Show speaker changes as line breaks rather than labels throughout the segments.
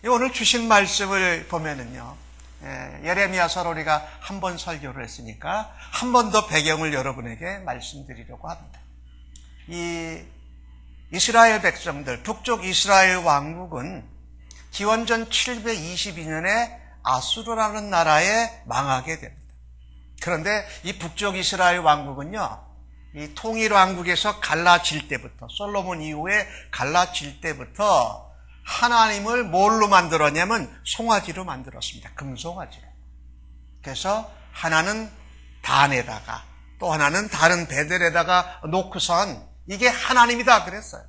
오늘 주신 말씀을 보면은요, 예레미야서를 우리가 한 번 설교를 했으니까 한 번 더 배경을 여러분에게 말씀드리려고 합니다. 이 이스라엘 백성들, 북쪽 이스라엘 왕국은 기원전 722년에 아수르라는 나라에 망하게 됩니다. 그런데 이 북쪽 이스라엘 왕국은요, 이 통일 왕국에서 갈라질 때부터, 솔로몬 이후에 갈라질 때부터 하나님을 뭘로 만들었냐면 송아지로 만들었습니다. 금송아지로. 그래서 하나는 단에다가 또 하나는 다른 베델에다가 놓고선 이게 하나님이다 그랬어요.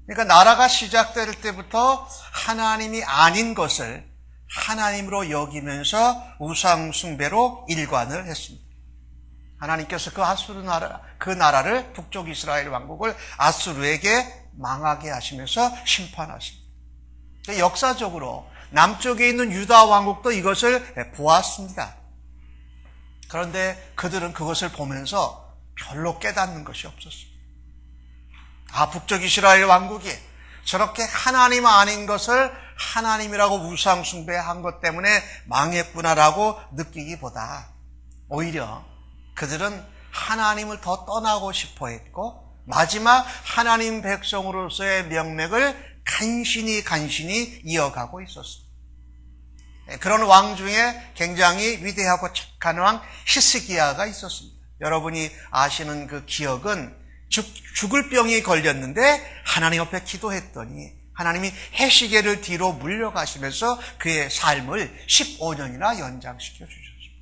그러니까 나라가 시작될 때부터 하나님이 아닌 것을 하나님으로 여기면서 우상 숭배로 일관을 했습니다. 하나님께서 그 나라를, 북쪽 이스라엘 왕국을 아수르에게 망하게 하시면서 심판하십니다. 역사적으로 남쪽에 있는 유다 왕국도 이것을 보았습니다. 그런데 그들은 그것을 보면서 별로 깨닫는 것이 없었습니다. 북쪽 이스라엘 왕국이 저렇게 하나님 아닌 것을 하나님이라고 우상 숭배한 것 때문에 망했구나라고 느끼기보다 오히려 그들은 하나님을 더 떠나고 싶어 했고, 마지막 하나님 백성으로서의 명맥을 간신히 이어가고 있었습니다. 그런 왕 중에 굉장히 위대하고 착한 왕 히스기야가 있었습니다. 여러분이 아시는 그 기억은 죽을 병이 걸렸는데 하나님 앞에 기도했더니 하나님이 해시계를 뒤로 물려가시면서 그의 삶을 15년이나 연장시켜 주셨습니다.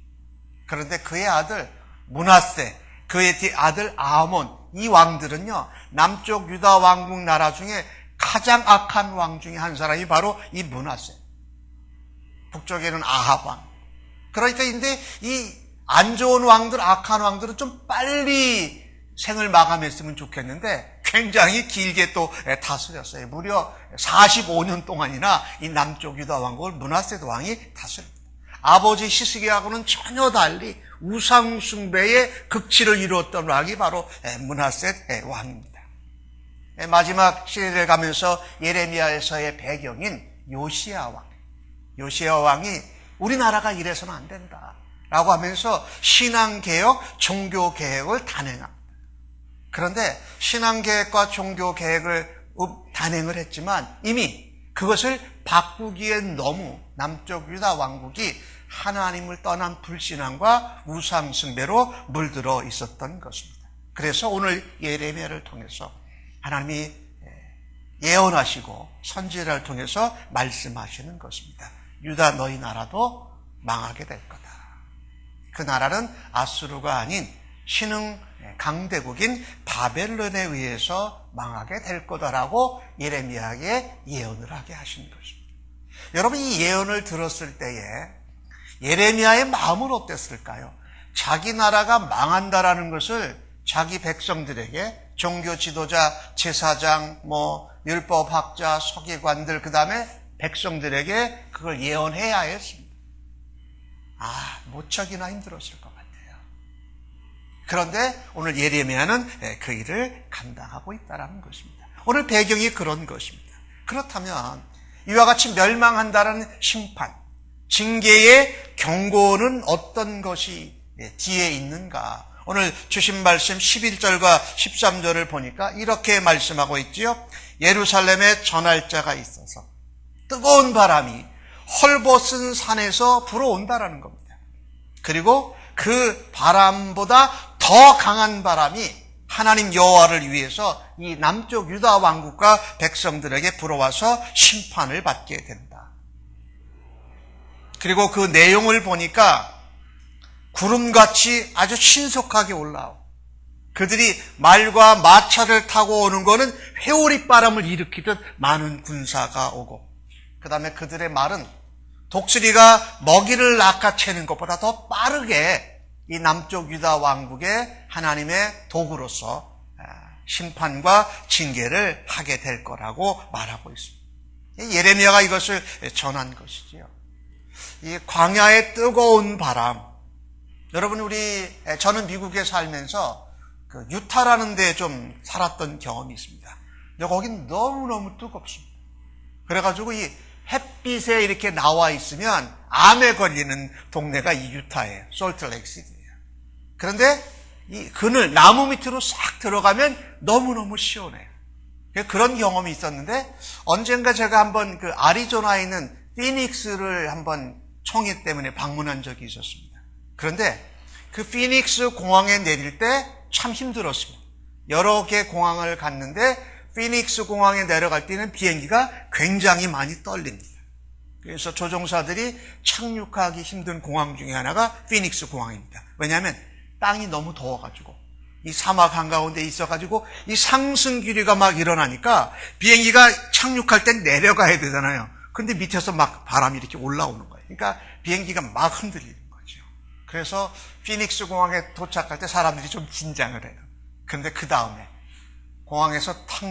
그런데 그의 아들 므낫세, 그의 아들 아몬, 이 왕들은요, 남쪽 유다 왕국 나라 중에 가장 악한 왕 중에 한 사람이 바로 이 므낫세. 북쪽에는 아합 왕. 그러니까 근데 이 안 좋은 왕들, 악한 왕들은 좀 빨리 생을 마감했으면 좋겠는데 굉장히 길게 또 다스렸어요. 무려 45년 동안이나 이 남쪽 유다 왕국을 므낫세 왕이 다스립니다. 아버지 히스기야하고는 전혀 달리 우상 숭배의 극치를 이루었던 왕이 바로 므낫세 왕입니다. 마지막 시대를 가면서 예레미야에서의 배경인 요시야 왕. 요시야 왕이 우리나라가 이래서는 안 된다 라고 하면서 신앙개혁, 종교개혁을 단행합니다. 그런데 신앙개혁과 종교개혁을 단행을 했지만 이미 그것을 바꾸기엔 너무 남쪽 유다 왕국이 하나님을 떠난 불신앙과 우상 숭배로 물들어 있었던 것입니다. 그래서 오늘 예레미야를 통해서 하나님이 예언하시고 선지자를 통해서 말씀하시는 것입니다. 유다 너희 나라도 망하게 될 거다. 그 나라는 아수르가 아닌 신흥 강대국인 바벨론에 의해서 망하게 될 거다라고 예레미야에게 예언을 하게 하신 것입니다. 여러분, 이 예언을 들었을 때에 예레미야의 마음은 어땠을까요? 자기 나라가 망한다라는 것을 자기 백성들에게 종교 지도자, 제사장, 율법학자, 서기관들, 그 다음에 백성들에게 그걸 예언해야 했습니다. 무척이나 힘들었을 것 같아요. 그런데 오늘 예레미야는 그 일을 감당하고 있다는 것입니다. 오늘 배경이 그런 것입니다. 그렇다면 이와 같이 멸망한다는 심판, 징계의 경고는 어떤 것이 뒤에 있는가? 오늘 주신 말씀 11절과 13절을 보니까 이렇게 말씀하고 있지요. 예루살렘에 전할 자가 있어서 뜨거운 바람이 헐벗은 산에서 불어온다라는 겁니다. 그리고 그 바람보다 더 강한 바람이 하나님 여호와를 위해서 이 남쪽 유다 왕국과 백성들에게 불어와서 심판을 받게 된다. 그리고 그 내용을 보니까 구름같이 아주 신속하게 올라오고, 그들이 말과 마차를 타고 오는 거는 회오리 바람을 일으키듯 많은 군사가 오고, 그 다음에 그들의 말은 독수리가 먹이를 낚아채는 것보다 더 빠르게 이 남쪽 유다 왕국의 하나님의 도구로서 심판과 징계를 하게 될 거라고 말하고 있습니다. 예레미야가 이것을 전한 것이지요. 이 광야의 뜨거운 바람. 여러분, 저는 미국에 살면서 그 유타라는 데 좀 살았던 경험이 있습니다. 근데 거긴 너무너무 뜨겁습니다. 그래가지고 이 햇빛에 이렇게 나와 있으면 암에 걸리는 동네가 이 유타예요. 솔트레이크시티예요. 그런데 이 그늘, 나무 밑으로 싹 들어가면 너무너무 시원해요. 그런 경험이 있었는데, 언젠가 제가 한번 그 아리조나에 있는 피닉스를 한번 총회 때문에 방문한 적이 있었습니다. 그런데 그 피닉스 공항에 내릴 때 참 힘들었습니다. 여러 개 공항을 갔는데 피닉스 공항에 내려갈 때는 비행기가 굉장히 많이 떨립니다. 그래서 조종사들이 착륙하기 힘든 공항 중에 하나가 피닉스 공항입니다. 왜냐하면 땅이 너무 더워가지고 이 사막 한가운데 있어가지고 이 상승 기류가 막 일어나니까 비행기가 착륙할 땐 내려가야 되잖아요. 근데 밑에서 막 바람이 이렇게 올라오는 거예요. 그러니까 비행기가 막 흔들리는 거죠. 그래서 피닉스 공항에 도착할 때 사람들이 좀 긴장을 해요. 근데 그 다음에 공항에서 탁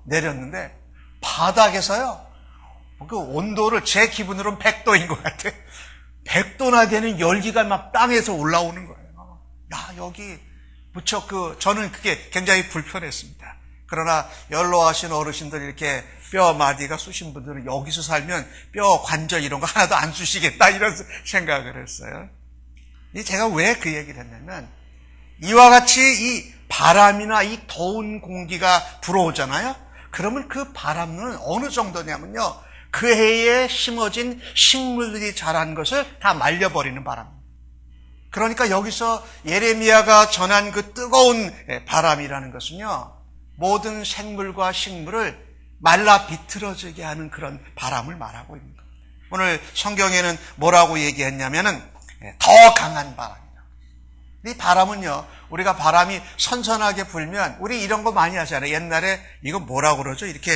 내렸는데 바닥에서요, 그 온도를 제 기분으로는 100도인 것 같아요. 100도나 되는 열기가 막 땅에서 올라오는 거예요. 야, 여기 무척 저는 그게 굉장히 불편했습니다. 그러나 연로하신 어르신들 이렇게 뼈 마디가 쑤신 분들은 여기서 살면 뼈 관절 이런 거 하나도 안 쑤시겠다 이런 생각을 했어요. 제가 왜 그 얘기를 했냐면, 이와 같이 이 바람이나 이 더운 공기가 불어오잖아요. 그러면 그 바람은 어느 정도냐면요, 그 해에 심어진 식물들이 자란 것을 다 말려버리는 바람입니다. 그러니까 여기서 예레미야가 전한 그 뜨거운 바람이라는 것은요, 모든 생물과 식물을 말라 비틀어지게 하는 그런 바람을 말하고 있는 겁니다. 오늘 성경에는 뭐라고 얘기했냐면은 더 강한 바람이라고. 이 바람은요, 우리가 바람이 선선하게 불면 우리 이런 거 많이 하잖아요. 옛날에 이거 뭐라고 그러죠? 이렇게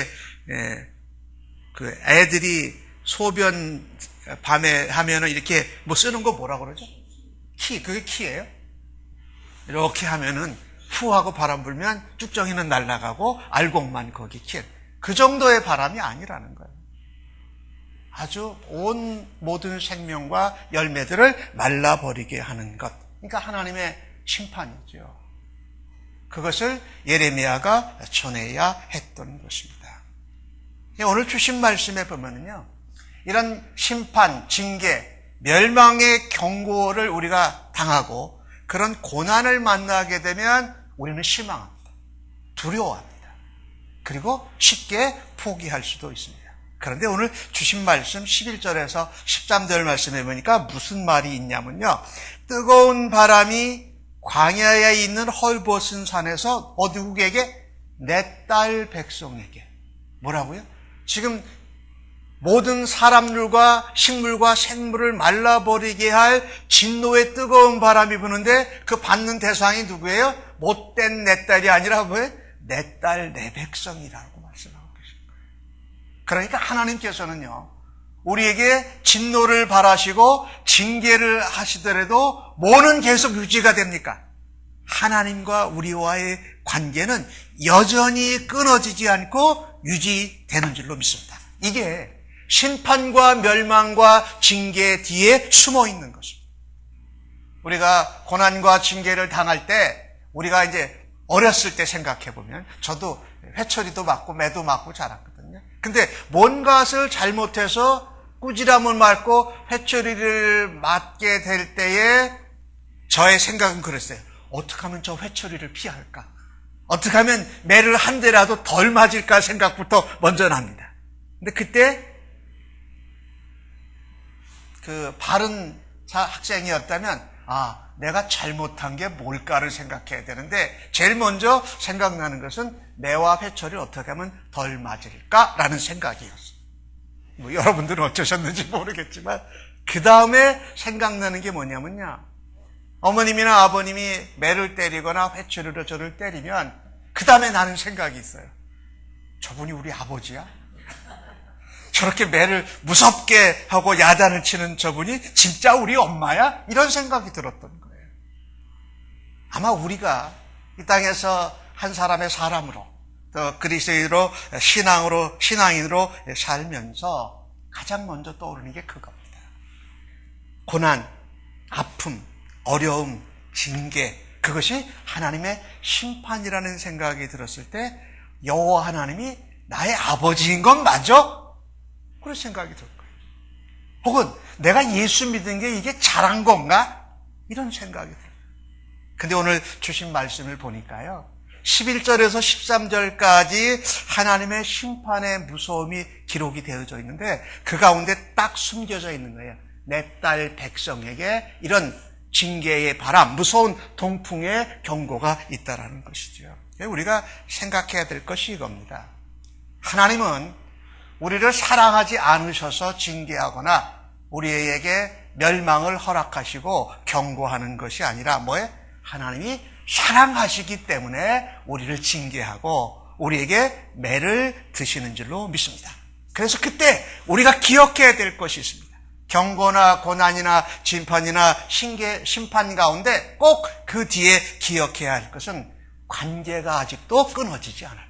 그 애들이 소변 밤에 하면은 이렇게 뭐 쓰는 거 뭐라고 그러죠? 그게 키예요? 이렇게 하면은 후 하고 바람 불면 쭉정이는 날아가고 알곡만 거기 키. 그 정도의 바람이 아니라는 거예요. 아주 온 모든 생명과 열매들을 말라버리게 하는 것. 그러니까 하나님의 심판이죠. 그것을 예레미야가 전해야 했던 것입니다. 오늘 주신 말씀에 보면은요, 이런 심판, 징계, 멸망의 경고를 우리가 당하고 그런 고난을 만나게 되면 우리는 실망합니다. 두려워합니다. 그리고 쉽게 포기할 수도 있습니다. 그런데 오늘 주신 말씀 11절에서 13절 말씀해 보니까 무슨 말이 있냐면요, 뜨거운 바람이 광야에 있는 헐벗은 산에서 누구에게? 내 딸 백성에게. 뭐라고요? 지금 모든 사람들과 식물과 생물을 말라버리게 할 진노의 뜨거운 바람이 부는데 그 받는 대상이 누구예요? 못된 내 딸이 아니라 뭐예요? 내 딸, 내 백성이라고 말씀하고 계신 거예요. 그러니까 하나님께서는요, 우리에게 진노를 바라시고 징계를 하시더라도 뭐는 계속 유지가 됩니까? 하나님과 우리와의 관계는 여전히 끊어지지 않고 유지되는 줄로 믿습니다. 이게 심판과 멸망과 징계 뒤에 숨어 있는 것입니다. 우리가 고난과 징계를 당할 때, 우리가 이제 어렸을 때 생각해 보면, 저도 회초리도 맞고 매도 맞고 자랐거든요. 근데 뭔가를 잘못해서 꾸지람을 맞고 회초리를 맞게 될 때에 저의 생각은 그랬어요. 어떻게 하면 저 회초리를 피할까? 어떻게 하면 매를 한 대라도 덜 맞을까 생각부터 먼저 납니다. 근데 그때 그 바른 학생이었다면, 내가 잘못한 게 뭘까를 생각해야 되는데, 제일 먼저 생각나는 것은 매와 회초리를 어떻게 하면 덜 맞을까라는 생각이었어요. 뭐 여러분들은 어쩌셨는지 모르겠지만, 그 다음에 생각나는 게 뭐냐면요, 어머님이나 아버님이 매를 때리거나 회초리로 저를 때리면 그 다음에 나는 생각이 있어요. 저분이 우리 아버지야? 저렇게 매를 무섭게 하고 야단을 치는 저분이 진짜 우리 엄마야? 이런 생각이 들었던 거예요. 아마 우리가 이 땅에서 한 사람의 사람으로, 또 그리스도인으로 신앙인으로 살면서 가장 먼저 떠오르는 게 그겁니다. 고난, 아픔, 어려움, 징계, 그것이 하나님의 심판이라는 생각이 들었을 때 여호와 하나님이 나의 아버지인 건 맞아? 그런 생각이 들 거예요. 혹은 내가 예수 믿은 게 이게 잘한 건가? 이런 생각이 들어요. 근데 오늘 주신 말씀을 보니까요, 11절에서 13절까지 하나님의 심판의 무서움이 기록이 되어져 있는데 그 가운데 딱 숨겨져 있는 거예요. 내 딸 백성에게 이런 징계의 바람, 무서운 동풍의 경고가 있다라는 것이죠. 우리가 생각해야 될 것이 이겁니다. 하나님은 우리를 사랑하지 않으셔서 징계하거나 우리에게 멸망을 허락하시고 경고하는 것이 아니라 뭐예요? 하나님이 사랑하시기 때문에 우리를 징계하고 우리에게 매를 드시는 줄로 믿습니다. 그래서 그때 우리가 기억해야 될 것이 있습니다. 경고나 고난이나 심판이나 심판 가운데 꼭 그 뒤에 기억해야 할 것은 관계가 아직도 끊어지지 않았다.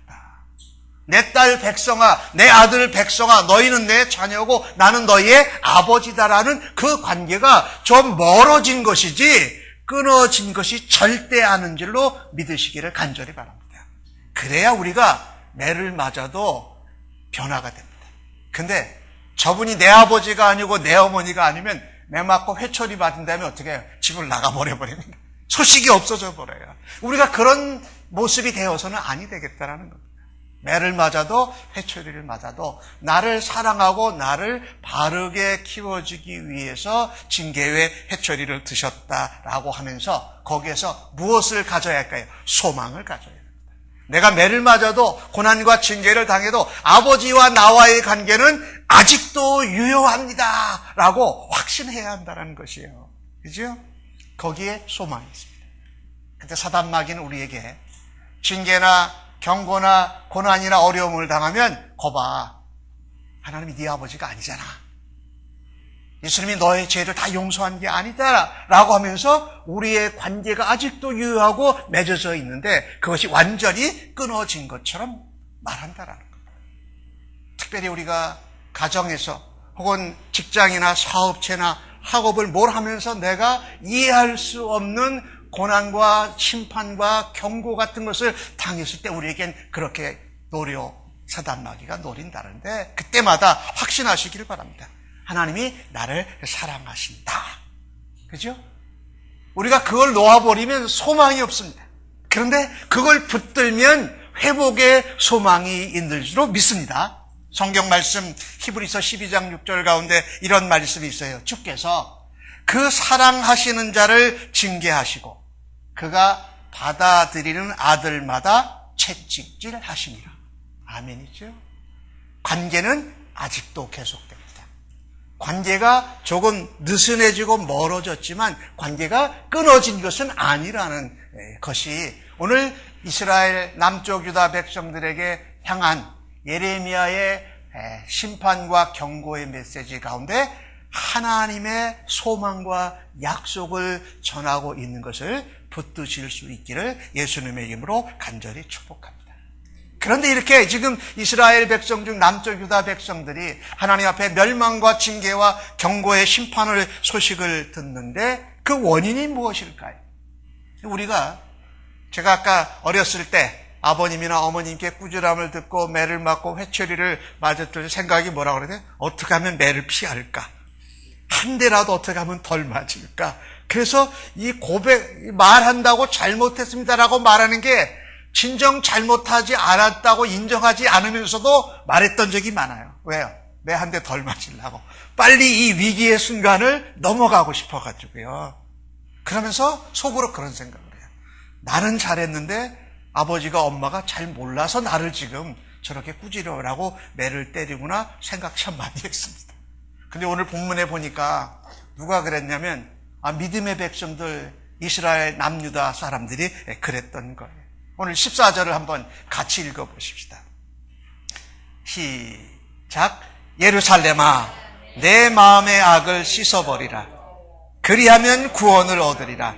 내 딸 백성아, 내 아들 백성아, 너희는 내 자녀고 나는 너희의 아버지다라는 그 관계가 좀 멀어진 것이지 끊어진 것이 절대 않은 줄로 믿으시기를 간절히 바랍니다. 그래야 우리가 매를 맞아도 변화가 됩니다. 근데 저분이 내 아버지가 아니고 내 어머니가 아니면 매 맞고 회초리 맞은다면 어떻게 해요? 집을 나가버려버립니다. 소식이 없어져 버려요. 우리가 그런 모습이 되어서는 아니 되겠다라는 겁니다. 매를 맞아도 회초리를 맞아도 나를 사랑하고 나를 바르게 키워주기 위해서 징계의 회초리를 드셨다라고 하면서 거기에서 무엇을 가져야 할까요? 소망을 가져야 합니다. 내가 매를 맞아도 고난과 징계를 당해도 아버지와 나와의 관계는 아직도 유효합니다 라고 확신해야 한다는 것이에요. 그죠? 거기에 소망이 있습니다. 근데 사단 마귀는 우리에게 징계나 경고나 고난이나 어려움을 당하면 거봐, 하나님이 네 아버지가 아니잖아. 예수님이 너의 죄를 다 용서한 게 아니다 라고 하면서 우리의 관계가 아직도 유효하고 맺어져 있는데 그것이 완전히 끊어진 것처럼 말한다라는 겁니다. 특별히 우리가 가정에서 혹은 직장이나 사업체나 학업을 뭘 하면서 내가 이해할 수 없는 고난과 심판과 경고 같은 것을 당했을 때 우리에겐 그렇게 사단 마귀가 노린다는데 그때마다 확신하시길 바랍니다. 하나님이 나를 사랑하신다. 그죠? 우리가 그걸 놓아버리면 소망이 없습니다. 그런데 그걸 붙들면 회복의 소망이 있는 줄로 믿습니다. 성경 말씀 히브리서 12장 6절 가운데 이런 말씀이 있어요. 주께서 그 사랑하시는 자를 징계하시고 그가 받아들이는 아들마다 채찍질 하시니라. 아멘이죠. 관계는 아직도 계속됩니다. 관계가 조금 느슨해지고 멀어졌지만 관계가 끊어진 것은 아니라는 것이 오늘 이스라엘 남쪽 유다 백성들에게 향한 예레미야의 심판과 경고의 메시지 가운데 하나님의 소망과 약속을 전하고 있는 것을 붙드실 수 있기를 예수님의 이름으로 간절히 축복합니다. 그런데 이렇게 지금 이스라엘 백성 중 남쪽 유다 백성들이 하나님 앞에 멸망과 징계와 경고의 심판을 소식을 듣는데 그 원인이 무엇일까요? 제가 아까 어렸을 때 아버님이나 어머님께 꾸지람을 듣고 매를 맞고 회초리를 맞았을 생각이 뭐라고 그래야 돼? 어떻게 하면 매를 피할까? 한 대라도 어떻게 하면 덜 맞을까? 그래서 이 말한다고 잘못했습니다라고 말하는 게 진정 잘못하지 않았다고 인정하지 않으면서도 말했던 적이 많아요. 왜요? 매 한 대 덜 맞으려고. 빨리 이 위기의 순간을 넘어가고 싶어가지고요. 그러면서 속으로 그런 생각을 해요. 나는 잘했는데 아버지가 엄마가 잘 몰라서 나를 지금 저렇게 꾸지러라고 매를 때리구나 생각 참 많이 했습니다. 근데 오늘 본문에 보니까 누가 그랬냐면 믿음의 백성들 이스라엘 남유다 사람들이 그랬던 거예요. 오늘 14절을 한번 같이 읽어보십시다. 시작. 예루살렘아 내 마음의 악을 씻어버리라. 그리하면 구원을 얻으리라.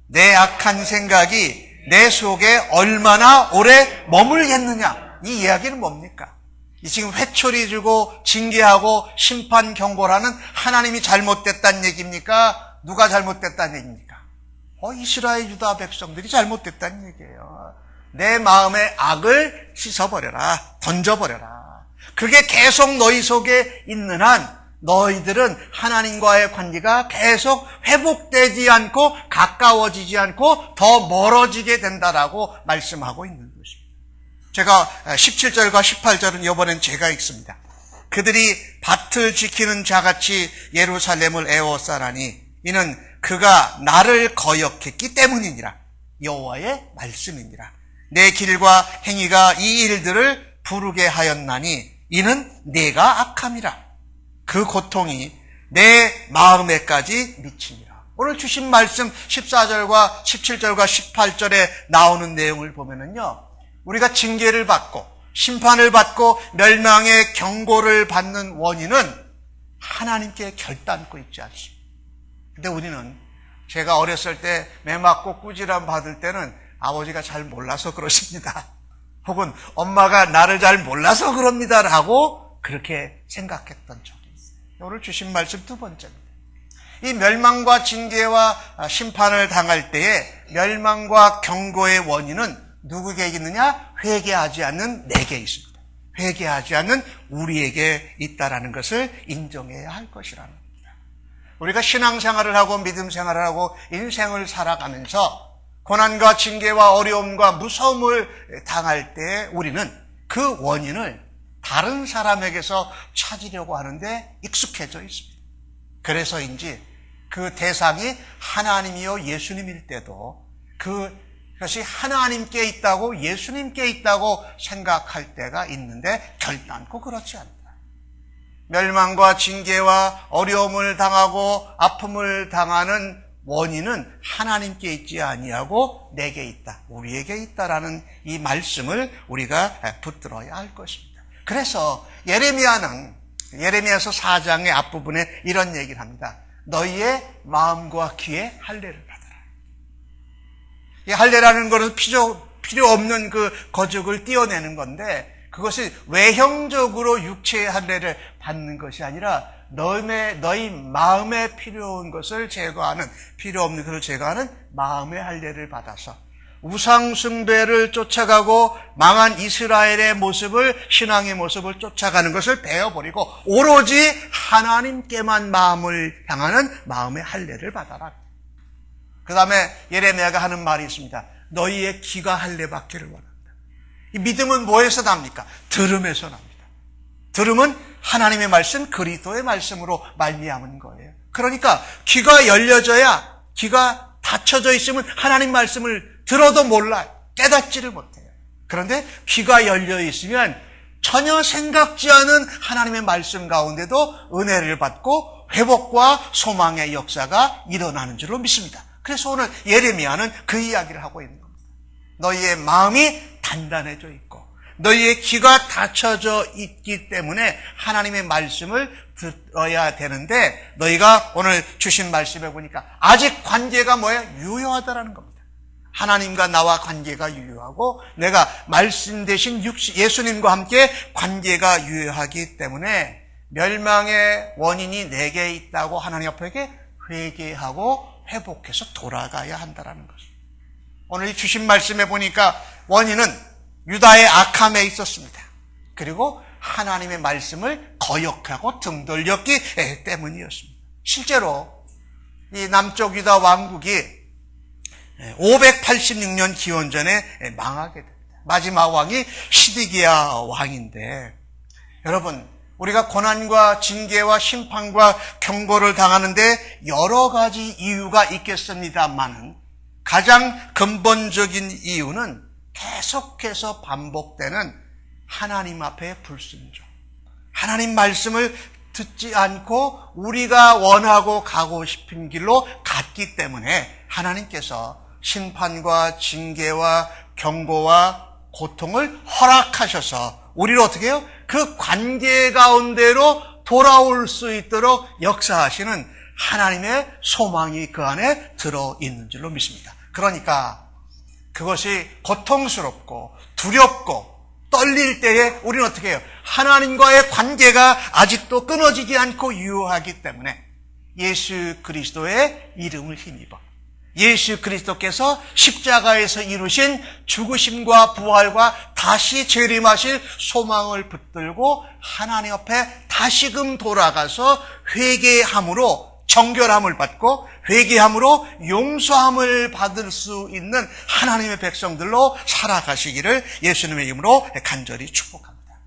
내 악한 생각이 내 속에 얼마나 오래 머물겠느냐. 이 이야기는 뭡니까? 이 지금 회초리 들고 징계하고 심판 경고라는 하나님이 잘못됐다는 얘기입니까? 누가 잘못됐다는 얘기입니까? 이스라엘 유다 백성들이 잘못됐다는 얘기예요. 내 마음의 악을 씻어버려라. 던져버려라. 그게 계속 너희 속에 있는 한 너희들은 하나님과의 관계가 계속 회복되지 않고 가까워지지 않고 더 멀어지게 된다라고 말씀하고 있는 것입니다. 제가 17절과 18절은 이번엔 제가 읽습니다. 그들이 밭을 지키는 자같이 예루살렘을 애워싸라니 이는 그가 나를 거역했기 때문이니라. 여호와의 말씀이니라. 내 길과 행위가 이 일들을 부르게 하였나니 이는 내가 악함이라. 그 고통이 내 마음에까지 미치니라. 오늘 주신 말씀 14절과 17절과 18절에 나오는 내용을 보면은요, 우리가 징계를 받고 심판을 받고 멸망의 경고를 받는 원인은 하나님께 결단코 있지 않습니다. 근데 우리는 제가 어렸을 때 매 맞고 꾸지람 받을 때는 아버지가 잘 몰라서 그러십니다. 혹은 엄마가 나를 잘 몰라서 그럽니다라고 그렇게 생각했던 적이 있어요. 오늘 주신 말씀 두 번째입니다. 이 멸망과 징계와 심판을 당할 때에 멸망과 경고의 원인은 누구에게 있느냐? 회개하지 않는 내게 있습니다. 회개하지 않는 우리에게 있다라는 것을 인정해야 할 것이라는 겁니다. 우리가 신앙생활을 하고 믿음 생활을 하고 인생을 살아가면서 고난과 징계와 어려움과 무서움을 당할 때 우리는 그 원인을 다른 사람에게서 찾으려고 하는데 익숙해져 있습니다. 그래서인지 그 대상이 하나님이요 예수님일 때도 그것이 하나님께 있다고 예수님께 있다고 생각할 때가 있는데 결단코 그렇지 않다. 멸망과 징계와 어려움을 당하고 아픔을 당하는 원인은 하나님께 있지 아니하고 내게 있다, 우리에게 있다라는 이 말씀을 우리가 붙들어야 할 것입니다. 그래서 예레미야서 4장의 앞부분에 이런 얘기를 합니다. 너희의 마음과 귀에 할례를 받아라. 이 할례라는 것은 필요 없는 그 거죽을 띄어내는 건데 그것이 외형적으로 육체의 할례를 받는 것이 아니라 너희 마음에 필요한 것을 제거하는, 필요 없는 것을 제거하는 마음의 할례를 받아서 우상 숭배를 쫓아가고 망한 이스라엘의 모습을, 신앙의 모습을 쫓아가는 것을 베어버리고 오로지 하나님께만 마음을 향하는 마음의 할례를 받아라. 그 다음에 예레미야가 하는 말이 있습니다. 너희의 귀가 할례 받기를 원한다. 이 믿음은 뭐에서 납니까? 들음에서 납니다. 들음은 하나님의 말씀, 그리스도의 말씀으로 말미암은 거예요. 그러니까 귀가 열려져야, 귀가 닫혀져 있으면 하나님 말씀을 들어도 몰라요. 깨닫지를 못해요. 그런데 귀가 열려 있으면 전혀 생각지 않은 하나님의 말씀 가운데도 은혜를 받고 회복과 소망의 역사가 일어나는 줄로 믿습니다. 그래서 오늘 예레미야는 그 이야기를 하고 있는 겁니다. 너희의 마음이 단단해져 있고 너희의 귀가 닫혀져 있기 때문에 하나님의 말씀을 들어야 되는데 너희가 오늘 주신 말씀에 보니까 아직 관계가 뭐예요? 유효하다라는 겁니다. 하나님과 나와 관계가 유효하고 내가 말씀 대신 예수님과 함께 관계가 유효하기 때문에 멸망의 원인이 내게 있다고 하나님 앞에 회개하고 회복해서 돌아가야 한다는 것입니다. 오늘 이 주신 말씀에 보니까 원인은 유다의 악함에 있었습니다. 그리고 하나님의 말씀을 거역하고 등 돌렸기 때문이었습니다. 실제로 이 남쪽 유다 왕국이 586년 기원전에 망하게 됩니다. 마지막 왕이 시드기야 왕인데 여러분 우리가 고난과 징계와 심판과 경고를 당하는데 여러 가지 이유가 있겠습니다만은 가장 근본적인 이유는 계속해서 반복되는 하나님 앞에 불순종, 하나님 말씀을 듣지 않고 우리가 원하고 가고 싶은 길로 갔기 때문에 하나님께서 심판과 징계와 경고와 고통을 허락하셔서 우리를 어떻게 해요? 그 관계 가운데로 돌아올 수 있도록 역사하시는 하나님의 소망이 그 안에 들어있는 줄로 믿습니다. 그러니까 그것이 고통스럽고 두렵고 떨릴 때에 우리는 어떻게 해요? 하나님과의 관계가 아직도 끊어지지 않고 유효하기 때문에 예수 그리스도의 이름을 힘입어 예수 그리스도께서 십자가에서 이루신 죽으심과 부활과 다시 재림하실 소망을 붙들고 하나님 앞에 다시금 돌아가서 회개함으로 정결함을 받고 회개함으로 용서함을 받을 수 있는 하나님의 백성들로 살아가시기를 예수님의 이름으로 간절히 축복합니다.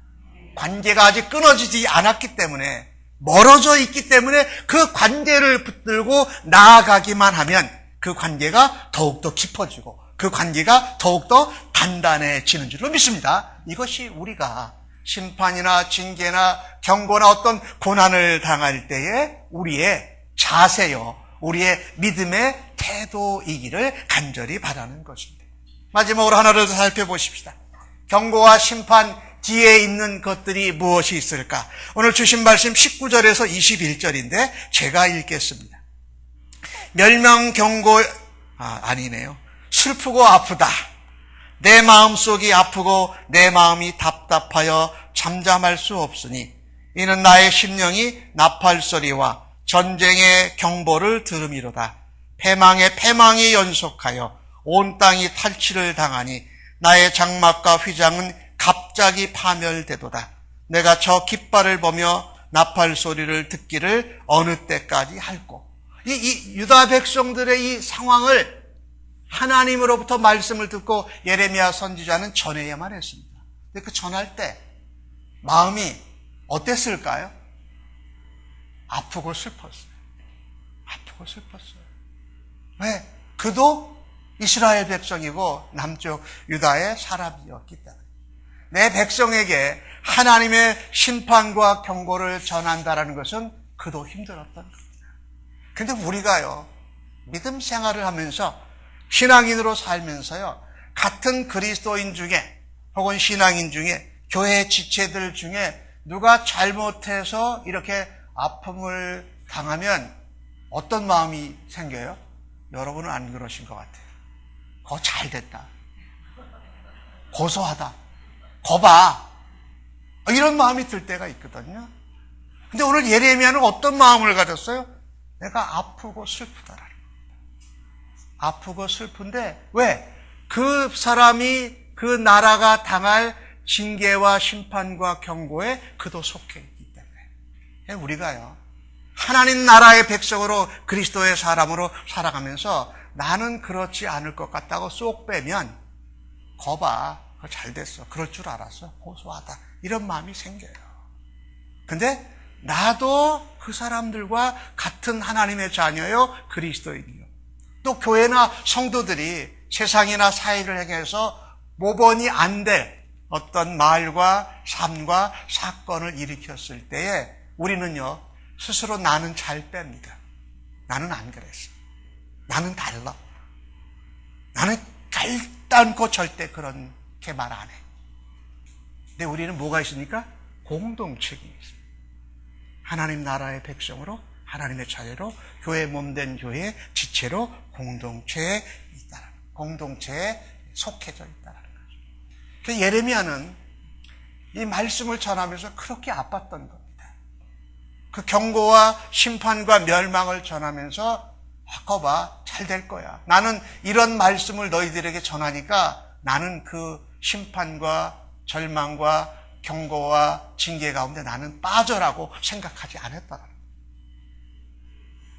관계가 아직 끊어지지 않았기 때문에, 멀어져 있기 때문에 그 관계를 붙들고 나아가기만 하면 그 관계가 더욱더 깊어지고 그 관계가 더욱더 단단해지는 줄로 믿습니다. 이것이 우리가 심판이나 징계나 경고나 어떤 고난을 당할 때에 우리의 자세요, 우리의 믿음의 태도이기를 간절히 바라는 것입니다. 마지막으로 하나를 더 살펴보십시다. 경고와 심판 뒤에 있는 것들이 무엇이 있을까? 오늘 주신 말씀 19절에서 21절인데 제가 읽겠습니다. 멸망 경고, 아니네요. 슬프고 아프다. 내 마음속이 아프고 내 마음이 답답하여 잠잠할 수 없으니 이는 나의 심령이 나팔 소리와 전쟁의 경보를 들음이로다. 패망에 패망이 연속하여 온 땅이 탈취를 당하니 나의 장막과 휘장은 갑자기 파멸되도다. 내가 저 깃발을 보며 나팔 소리를 듣기를 어느 때까지 할꼬. 이 유다 백성들의 이 상황을 하나님으로부터 말씀을 듣고 예레미야 선지자는 전해야만 했습니다. 근데 그 전할 때 마음이 어땠을까요? 아프고 슬펐어요. 아프고 슬펐어요. 왜? 그도 이스라엘 백성이고 남쪽 유다의 사람이었기 때문에. 내 백성에게 하나님의 심판과 경고를 전한다라는 것은 그도 힘들었던 겁니다. 근데 우리가요, 믿음 생활을 하면서 신앙인으로 살면서요, 같은 그리스도인 중에 혹은 신앙인 중에 교회 지체들 중에 누가 잘못해서 이렇게 아픔을 당하면 어떤 마음이 생겨요? 여러분은 안 그러신 것 같아요. 잘 됐다. 고소하다. 거봐. 이런 마음이 들 때가 있거든요. 근데 오늘 예레미야는 어떤 마음을 가졌어요? 내가 아프고 슬프다라는 겁니다. 아프고 슬픈데 왜? 그 사람이 그 나라가 당할 징계와 심판과 경고에 그도 속해 있기 때문에 우리가요, 하나님 나라의 백성으로 그리스도의 사람으로 살아가면서 나는 그렇지 않을 것 같다고 쏙 빼면 거봐, 잘 됐어, 그럴 줄 알았어, 고소하다, 이런 마음이 생겨요. 근데 나도 그 사람들과 같은 하나님의 자녀요, 그리스도인이요. 또 교회나 성도들이 세상이나 사회를 향해서 모범이 안 될 어떤 말과 삶과 사건을 일으켰을 때에 우리는요, 스스로 나는 잘 뺍니다. 나는 안 그랬어. 나는 달라. 나는 결단코 절대 그렇게 말 안 해. 근데 우리는 뭐가 있습니까? 공동책이 있습니다. 하나님 나라의 백성으로, 하나님의 자녀로, 교회 몸된 교회의 지체로 공동체에 있다는, 공동체에 속해져 있다는 거죠. 그래서 예레미야는 이 말씀을 전하면서 그렇게 아팠던 겁니다. 그 경고와 심판과 멸망을 전하면서 거봐, 잘 될 거야. 나는 이런 말씀을 너희들에게 전하니까 나는 그 심판과 절망과 경고와 징계 가운데 나는 빠져라고 생각하지 않았다는 거예요.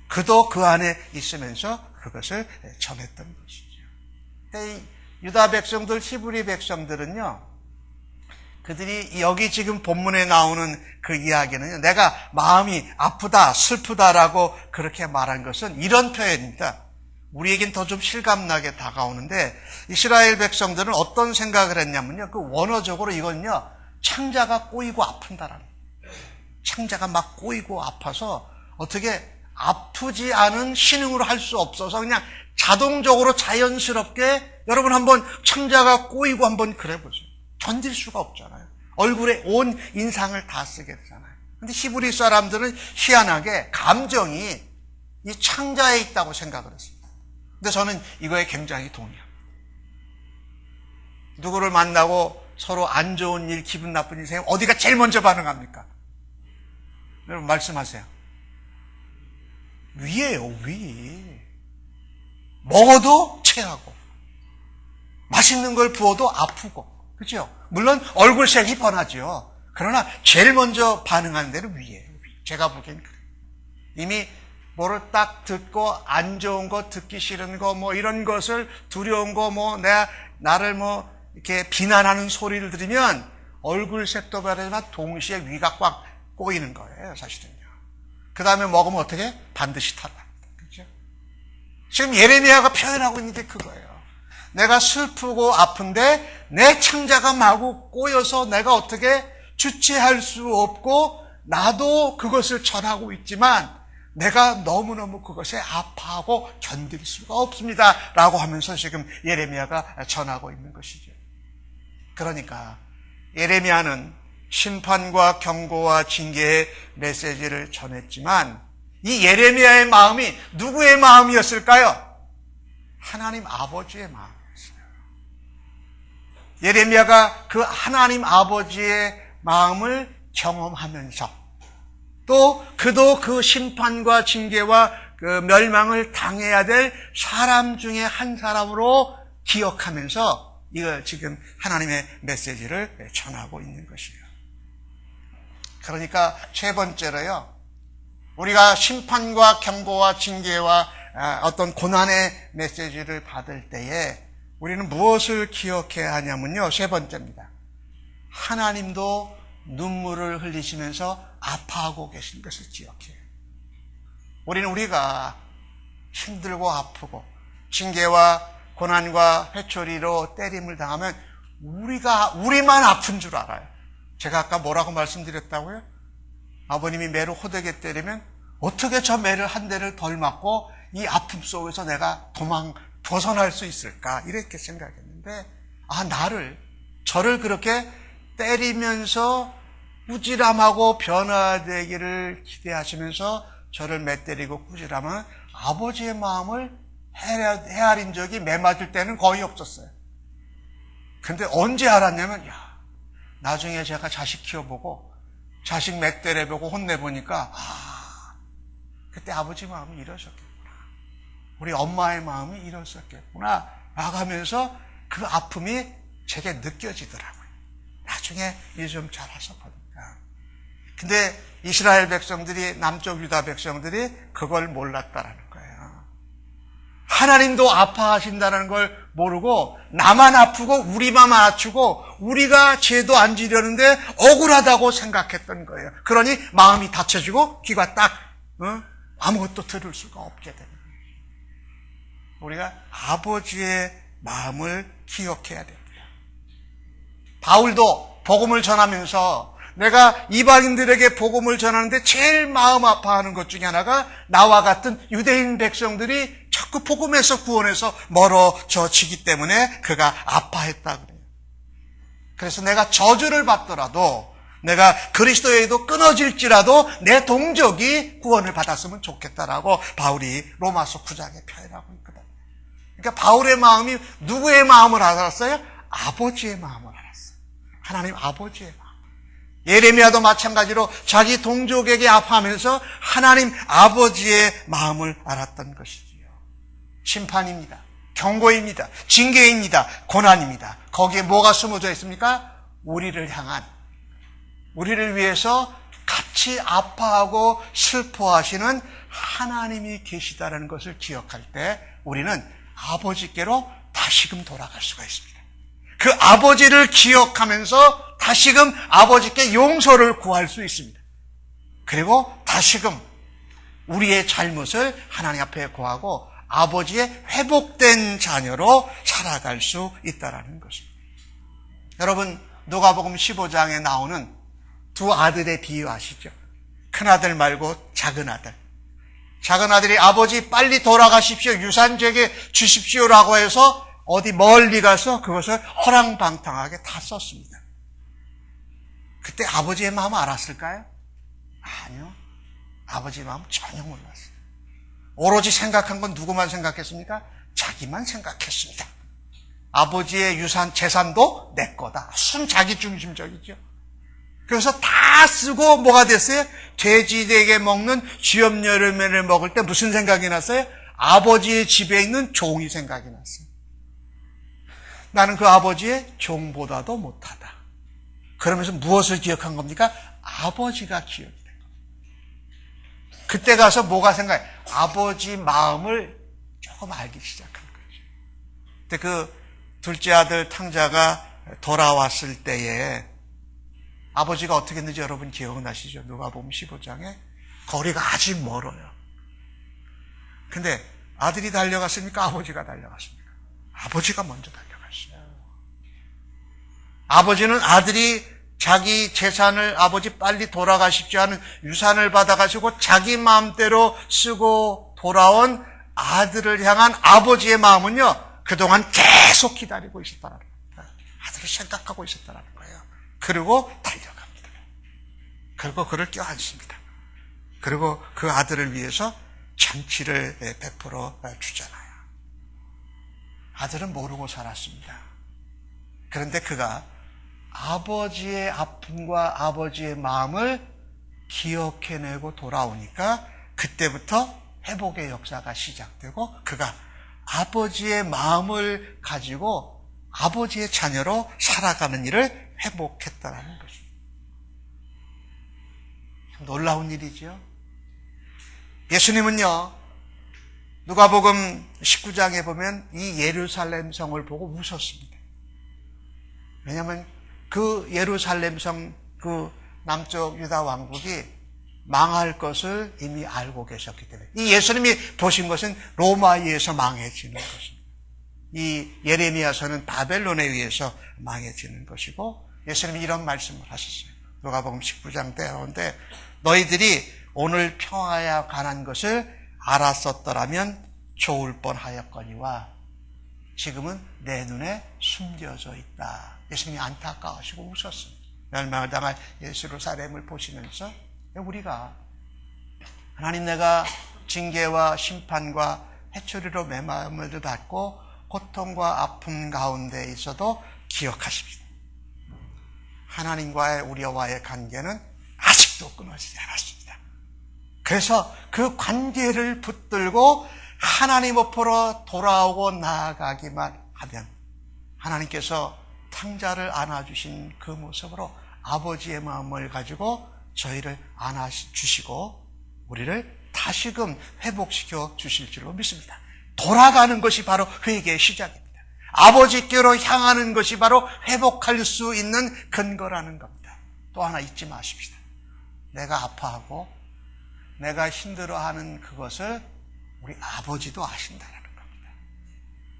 그도 그 안에 있으면서 그것을 전했던 것이죠. 근데 이 유다 백성들, 히브리 백성들은요, 그들이 여기 지금 본문에 나오는 그 이야기는요, 내가 마음이 아프다, 슬프다라고 그렇게 말한 것은 이런 표현입니다. 우리에겐 더 좀 실감나게 다가오는데, 이스라엘 백성들은 어떤 생각을 했냐면요, 그 원어적으로 이건요, 창자가 꼬이고 아픈다라는 거예요. 창자가 막 꼬이고 아파서 어떻게 아프지 않은 신흥으로 할 수 없어서 그냥 자동적으로 자연스럽게, 여러분 한번 창자가 꼬이고 한번 그래 보세요. 견딜 수가 없잖아요. 얼굴에 온 인상을 다 쓰게 되잖아요. 근데 히브리 사람들은 희한하게 감정이 이 창자에 있다고 생각을 했습니다. 근데 저는 이거에 굉장히 동의합니다. 누구를 만나고 서로 안 좋은 일, 기분 나쁜 일 생기면 어디가 제일 먼저 반응합니까? 여러분 말씀하세요. 위에요, 위. 먹어도 체하고 맛있는 걸 부어도 아프고, 그렇죠? 물론 얼굴색이 뻔하죠. 그러나 제일 먼저 반응하는 데는 위예요. 제가 보기엔 그래요. 이미 뭐를 딱 듣고 안 좋은 거, 듣기 싫은 거, 뭐 이런 것을 두려운 거, 뭐 나를 뭐 이렇게 비난하는 소리를 들으면 얼굴색도 변하지만 동시에 위가 꽉 꼬이는 거예요, 사실은요. 그 다음에 먹으면 어떻게? 반드시 탈납니다. 그렇죠? 지금 예레미야가 표현하고 있는 게 그거예요. 내가 슬프고 아픈데 내 창자가 마구 꼬여서 내가 어떻게 주체할 수 없고 나도 그것을 전하고 있지만 내가 너무너무 그것에 아파하고 견딜 수가 없습니다. 라고 하면서 지금 예레미야가 전하고 있는 것이죠. 그러니까 예레미야는 심판과 경고와 징계의 메시지를 전했지만 이 예레미야의 마음이 누구의 마음이었을까요? 하나님 아버지의 마음이었어요. 예레미야가 그 하나님 아버지의 마음을 경험하면서 또 그도 그 심판과 징계와 그 멸망을 당해야 될 사람 중에 한 사람으로 기억하면서 이걸 지금 하나님의 메시지를 전하고 있는 것이에요. 그러니까 세 번째로요, 우리가 심판과 경고와 징계와 어떤 고난의 메시지를 받을 때에 우리는 무엇을 기억해야 하냐면요, 세 번째입니다. 하나님도 눈물을 흘리시면서 아파하고 계신 것을 기억해요. 우리가 힘들고 아프고 징계와 고난과 회초리로 때림을 당하면 우리만 아픈 줄 알아요. 제가 아까 뭐라고 말씀드렸다고요? 아버님이 매로 호되게 때리면 어떻게 저 매를 한 대를 덜 맞고 이 아픔 속에서 내가 벗어날 수 있을까? 이렇게 생각했는데, 저를 그렇게 때리면서 꾸지람하고 변화되기를 기대하시면서 저를 매 때리고 꾸지람은 아버지의 마음을 헤아린 적이 매 맞을 때는 거의 없었어요. 근데 언제 알았냐면, 나중에 제가 자식 키워보고 자식 매 때려보고 혼내보니까 그때 아버지 마음이 이러셨겠구나. 우리 엄마의 마음이 이랬었겠구나. 나가면서 그 아픔이 제게 느껴지더라고요. 나중에 이제 좀 자라서 보니까. 근데 이스라엘 백성들이, 남쪽 유다 백성들이 그걸 몰랐다라는 거예요. 하나님도 아파하신다는 걸 모르고 나만 아프고 우리만 아프고 우리가 죄도 안 지려는데 억울하다고 생각했던 거예요. 그러니 마음이 닫혀지고 귀가 딱 아무것도 들을 수가 없게 되는 거예요. 우리가 아버지의 마음을 기억해야 됩니다. 바울도 복음을 전하면서 내가 이방인들에게 복음을 전하는데 제일 마음 아파하는 것 중에 하나가 나와 같은 유대인 백성들이 자꾸 복음에서 구원에서 멀어지기 때문에 그가 아파했다 그래요. 그래서 내가 저주를 받더라도, 내가 그리스도에도 끊어질지라도 내 동족이 구원을 받았으면 좋겠다라고 바울이 로마서 9장에 표현하고 있거든요. 그러니까 바울의 마음이 누구의 마음을 알았어요? 아버지의 마음을 알았어요. 하나님 아버지의 마음. 예레미야도 마찬가지로 자기 동족에게 아파하면서 하나님 아버지의 마음을 알았던 것이지요. 심판입니다. 경고입니다. 징계입니다. 고난입니다. 거기에 뭐가 숨어져 있습니까? 우리를 위해서 같이 아파하고 슬퍼하시는 하나님이 계시다는 것을 기억할 때 우리는 아버지께로 다시금 돌아갈 수가 있습니다. 그 아버지를 기억하면서 다시금 아버지께 용서를 구할 수 있습니다. 그리고 다시금 우리의 잘못을 하나님 앞에 고하고 아버지의 회복된 자녀로 살아갈 수 있다는 것입니다. 여러분, 누가복음 15장에 나오는 두 아들의 비유 아시죠? 큰아들 말고 작은아들. 작은아들이 아버지 빨리 돌아가십시오, 유산 제게 주십시오라고 해서 어디 멀리 가서 그것을 허랑방탕하게 다 썼습니다. 그때 아버지의 마음 알았을까요? 아니요. 아버지의 마음 전혀 몰랐어요. 오로지 생각한 건 누구만 생각했습니까? 자기만 생각했습니다. 아버지의 유산, 재산도 내 거다. 순 자기 중심적이죠. 그래서 다 쓰고 뭐가 됐어요? 돼지에게 먹는 쥐염 여름에를 먹을 때 무슨 생각이 났어요? 아버지의 집에 있는 종이 생각이 났어요. 나는 그 아버지의 종보다도 못하다. 그러면서 무엇을 기억한 겁니까? 아버지가 기억이 된 겁니다. 그때 가서 뭐가 생각해? 아버지 마음을 조금 알기 시작한 거죠. 근데 그 둘째 아들 탕자가 돌아왔을 때에 아버지가 어떻게 했는지 여러분 기억나시죠? 누가복음 15장에 거리가 아직 멀어요. 근데 아들이 달려갔습니까? 아버지가 달려갔습니까? 아버지가 먼저 달려갔어요. 아버지는 아들이 자기 재산을 아버지 빨리 돌아가십시오 하는 유산을 받아가지고 자기 마음대로 쓰고 돌아온 아들을 향한 아버지의 마음은요, 그동안 계속 기다리고 있었다는 거예요. 아들을 생각하고 있었다는 거예요. 그리고 달려갑니다. 그리고 그를 껴안습니다. 그리고 그 아들을 위해서 잔치를 베풀어 주잖아요. 아들은 모르고 살았습니다. 그런데 그가 아버지의 아픔과 아버지의 마음을 기억해내고 돌아오니까 그때부터 회복의 역사가 시작되고 그가 아버지의 마음을 가지고 아버지의 자녀로 살아가는 일을 회복했다는 것입니다. 놀라운 일이죠. 예수님은요, 누가복음 19장에 보면 이 예루살렘 성을 보고 웃었습니다. 왜냐하면 그 예루살렘 성, 그 남쪽 유다 왕국이 망할 것을 이미 알고 계셨기 때문에 이 예수님이 보신 것은 로마에 의해서 망해지는 것입니다. 이 예레미야서는 바벨론에 의해서 망해지는 것이고 예수님이 이런 말씀을 하셨어요. 누가복음 19장 때인데 너희들이 오늘 평화에 관한 것을 알았었더라면 좋을 뻔하였거니와 지금은 내 눈에 숨겨져 있다. 예수님이 안타까워하시고 웃었어요. 멸망을 당할 예루살렘을 보시면서 우리가 하나님 내가 징계와 심판과 해초리로 매마음을 받고 고통과 아픔 가운데 있어도 기억하십시다. 하나님과의 우리와의 관계는 아직도 끊어지지 않았습니다. 그래서 그 관계를 붙들고 하나님 앞으로 돌아오고 나아가기만 하면 하나님께서 탕자를 안아주신 그 모습으로 아버지의 마음을 가지고 저희를 안아주시고 우리를 다시금 회복시켜 주실 줄로 믿습니다. 돌아가는 것이 바로 회개의 시작입니다. 아버지께로 향하는 것이 바로 회복할 수 있는 근거라는 겁니다. 또 하나 잊지 마십시다. 내가 아파하고 내가 힘들어하는 그것을 우리 아버지도 아신다는 겁니다.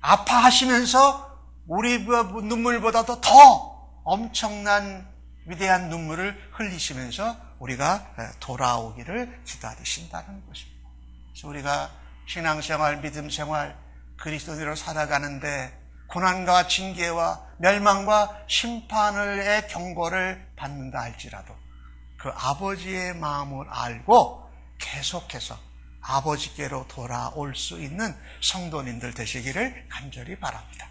아파하시면서 우리 눈물보다도 더 엄청난 위대한 눈물을 흘리시면서 우리가 돌아오기를 기다리신다는 것입니다. 그래서 우리가 신앙생활, 믿음생활, 그리스도인으로 살아가는데 고난과 징계와 멸망과 심판의 경고를 받는다 할지라도 그 아버지의 마음을 알고 계속해서 아버지께로 돌아올 수 있는 성도님들 되시기를 간절히 바랍니다.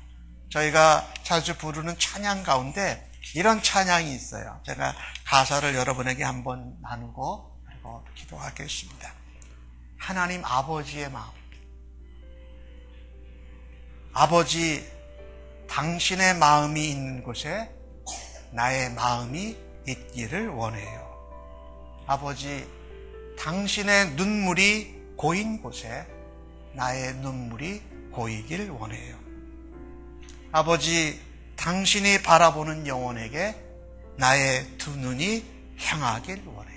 저희가 자주 부르는 찬양 가운데 이런 찬양이 있어요. 제가 가사를 여러분에게 한번 나누고 그리고 기도하겠습니다. 하나님 아버지의 마음. 아버지, 당신의 마음이 있는 곳에 나의 마음이 있기를 원해요. 아버지, 당신의 눈물이 고인 곳에 나의 눈물이 고이길 원해요. 아버지, 당신이 바라보는 영혼에게 나의 두 눈이 향하길 원해요.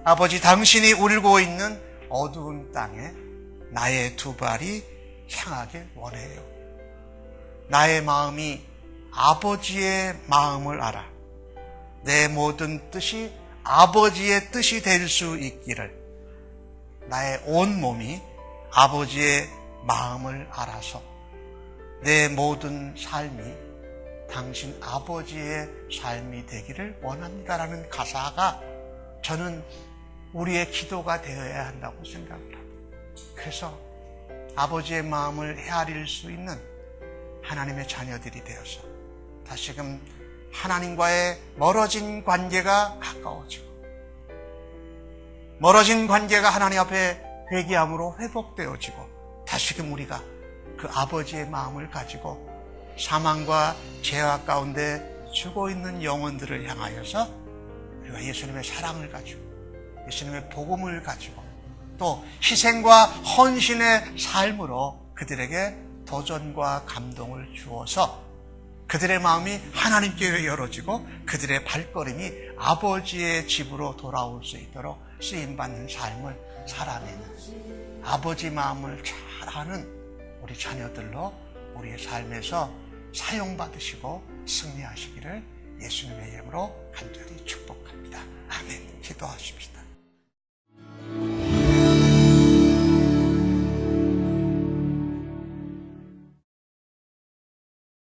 아버지, 당신이 울고 있는 어두운 땅에 나의 두 발이 향하길 원해요. 나의 마음이 아버지의 마음을 알아 내 모든 뜻이 아버지의 뜻이 될 수 있기를 나의 온 몸이 아버지의 마음을 알아서 내 모든 삶이 당신 아버지의 삶이 되기를 원한다라는 가사가 저는 우리의 기도가 되어야 한다고 생각합니다. 그래서 아버지의 마음을 헤아릴 수 있는 하나님의 자녀들이 되어서 다시금 하나님과의 멀어진 관계가 가까워지고 멀어진 관계가 하나님 앞에 회개함으로 회복되어지고 다시금 우리가 그 아버지의 마음을 가지고 사망과 죄악 가운데 죽어 있는 영혼들을 향하여서 우리가 예수님의 사랑을 가지고 예수님의 복음을 가지고 또 희생과 헌신의 삶으로 그들에게 도전과 감동을 주어서 그들의 마음이 하나님께 열어지고 그들의 발걸음이 아버지의 집으로 돌아올 수 있도록 쓰임받는 삶을 살아내는 아버지 마음을 잘 아는 우리 자녀들로 우리의 삶에서 사용받으시고 승리하시기를 예수님의 이름으로 간절히 축복합니다. 아멘. 기도하십시다.